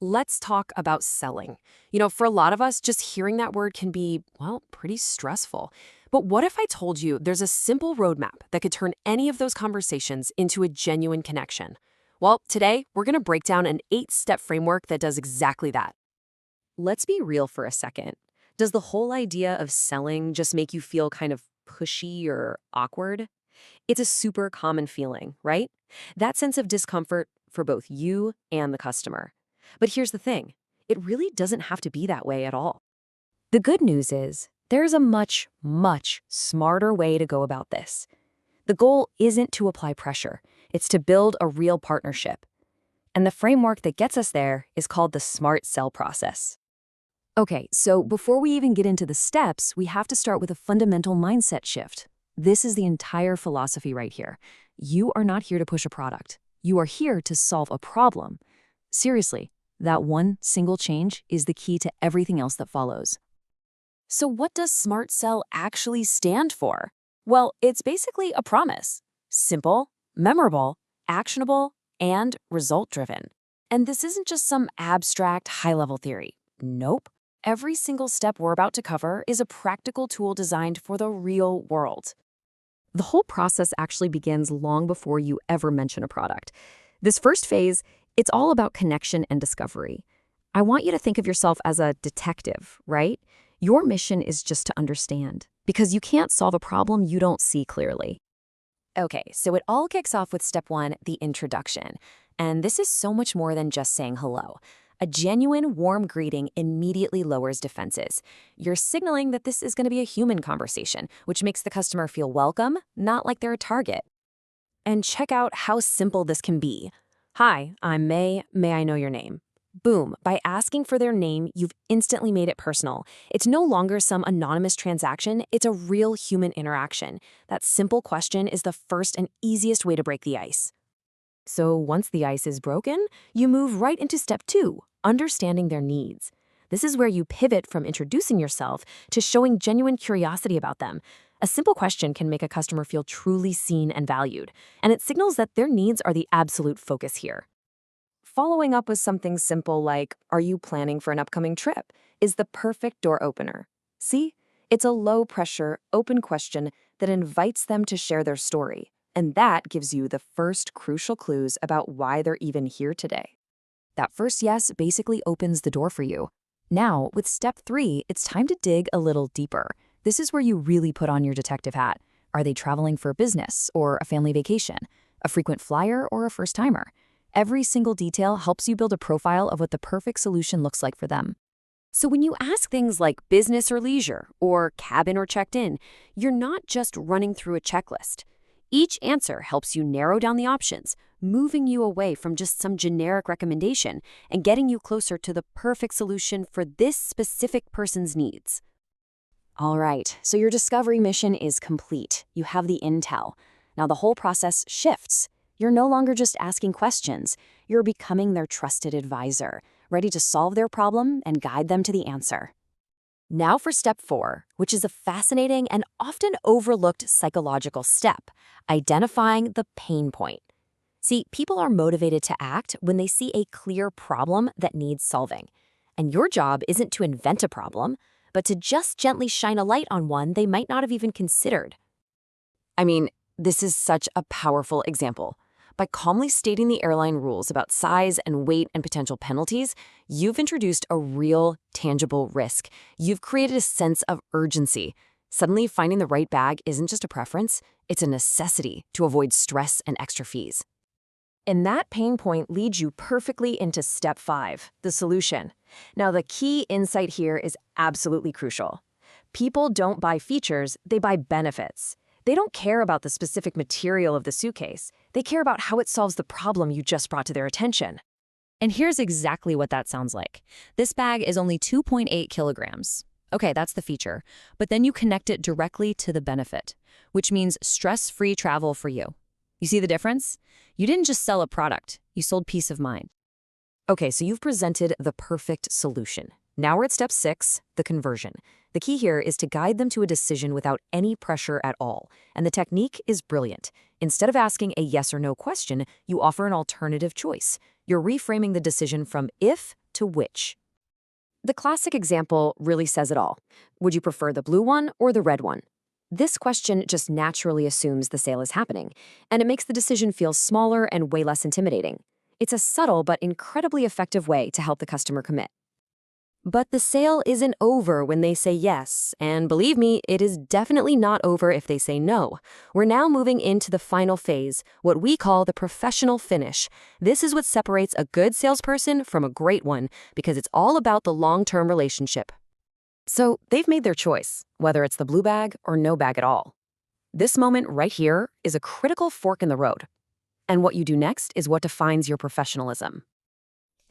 Let's talk about selling. For a lot of us, just hearing that word can be, well, pretty stressful. But what if I told you there's a simple roadmap that could turn any of those conversations into a genuine connection? Well, today, we're going to break down an 8-step framework that does exactly that. Let's be real for a second. Does the whole idea of selling just make you feel kind of pushy or awkward? It's a super common feeling, right? That sense of discomfort for both you and the customer. But here's the thing, it really doesn't have to be that way at all. The good news is there's a much, much smarter way to go about this. The goal isn't to apply pressure, it's to build a real partnership. And the framework that gets us there is called the Smart Sell process. Okay, so before we even get into the steps, we have to start with a fundamental mindset shift. This is the entire philosophy right here. You are not here to push a product. You are here to solve a problem. Seriously, that one single change is the key to everything else that follows. So what does Smart Sell actually stand for? Well, it's basically a promise. Simple, memorable, actionable, and result-driven. And this isn't just some abstract, high-level theory. Nope. Every single step we're about to cover is a practical tool designed for the real world. The whole process actually begins long before you ever mention a product. This first phase, it's all about connection and discovery. I want you to think of yourself as a detective, right? Your mission is just to understand, because you can't solve a problem you don't see clearly. Okay, so it all kicks off with step 1, the introduction. And this is so much more than just saying hello. A genuine, warm greeting immediately lowers defenses. You're signaling that this is going to be a human conversation, which makes the customer feel welcome, not like they're a target. And check out how simple this can be. Hi, I'm May. May I know your name? Boom. By asking for their name, you've instantly made it personal. It's no longer some anonymous transaction. It's a real human interaction. That simple question is the first and easiest way to break the ice. So once the ice is broken, you move right into step 2, understanding their needs. This is where you pivot from introducing yourself to showing genuine curiosity about them. A simple question can make a customer feel truly seen and valued, and it signals that their needs are the absolute focus here. Following up with something simple like, "Are you planning for an upcoming trip?" is the perfect door opener. See? It's a low-pressure, open question that invites them to share their story. And that gives you the first crucial clues about why they're even here today. That first yes basically opens the door for you. Now, with step 3, it's time to dig a little deeper. This is where you really put on your detective hat. Are they traveling for business or a family vacation? A frequent flyer or a first-timer? Every single detail helps you build a profile of what the perfect solution looks like for them. So when you ask things like business or leisure, or cabin or checked in, you're not just running through a checklist. Each answer helps you narrow down the options, moving you away from just some generic recommendation and getting you closer to the perfect solution for this specific person's needs. All right, so your discovery mission is complete. You have the intel. Now the whole process shifts. You're no longer just asking questions. You're becoming their trusted advisor, ready to solve their problem and guide them to the answer. Now for step 4, which is a fascinating and often overlooked psychological step, identifying the pain point. See, people are motivated to act when they see a clear problem that needs solving. And your job isn't to invent a problem, but to just gently shine a light on one they might not have even considered. I mean, this is such a powerful example. By calmly stating the airline rules about size and weight and potential penalties, you've introduced a real, tangible risk. You've created a sense of urgency. Suddenly, finding the right bag isn't just a preference, it's a necessity to avoid stress and extra fees. And that pain point leads you perfectly into step 5, the solution. Now, the key insight here is absolutely crucial. People don't buy features, they buy benefits. They don't care about the specific material of the suitcase. They care about how it solves the problem you just brought to their attention. And here's exactly what that sounds like. This bag is only 2.8 kilograms. Okay, that's the feature. But then you connect it directly to the benefit, which means stress-free travel for you. You see the difference? You didn't just sell a product, you sold peace of mind. Okay, so you've presented the perfect solution. Now we're at step 6, the conversion. The key here is to guide them to a decision without any pressure at all. And the technique is brilliant. Instead of asking a yes or no question, you offer an alternative choice. You're reframing the decision from if to which. The classic example really says it all. Would you prefer the blue one or the red one? This question just naturally assumes the sale is happening, and it makes the decision feel smaller and way less intimidating. It's a subtle but incredibly effective way to help the customer commit. But the sale isn't over when they say yes, and believe me, it is definitely not over if they say no. We're now moving into the final phase, what we call the professional finish. This is what separates a good salesperson from a great one, because it's all about the long-term relationship. So they've made their choice, whether it's the blue bag or no bag at all. This moment right here is a critical fork in the road. And what you do next is what defines your professionalism.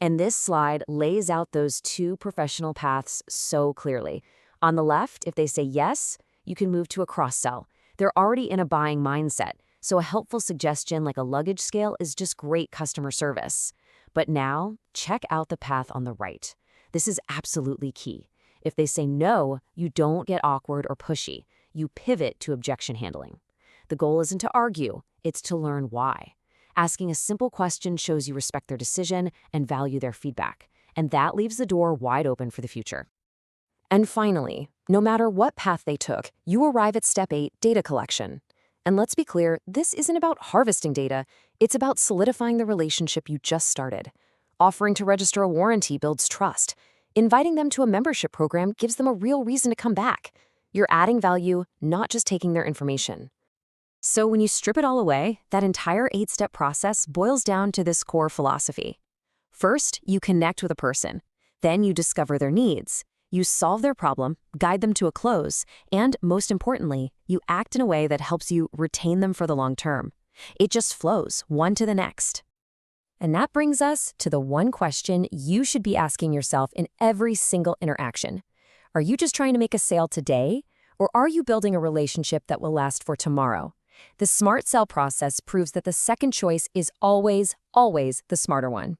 And this slide lays out those two professional paths so clearly. On the left, if they say yes, you can move to a cross-sell. They're already in a buying mindset, so a helpful suggestion like a luggage scale is just great customer service. But now, check out the path on the right. This is absolutely key. If they say no, you don't get awkward or pushy. You pivot to objection handling. The goal isn't to argue, it's to learn why. Asking a simple question shows you respect their decision and value their feedback, and that leaves the door wide open for the future. And finally, no matter what path they took, you arrive at step 8, data collection. And let's be clear, this isn't about harvesting data, it's about solidifying the relationship you just started. Offering to register a warranty builds trust. Inviting them to a membership program gives them a real reason to come back. You're adding value, not just taking their information. So when you strip it all away, that entire 8-step process boils down to this core philosophy. First, you connect with a person. Then you discover their needs. You solve their problem, guide them to a close, and most importantly, you act in a way that helps you retain them for the long term. It just flows, one to the next. And that brings us to the one question you should be asking yourself in every single interaction. Are you just trying to make a sale today, or are you building a relationship that will last for tomorrow? The smart sell process proves that the second choice is always, always the smarter one.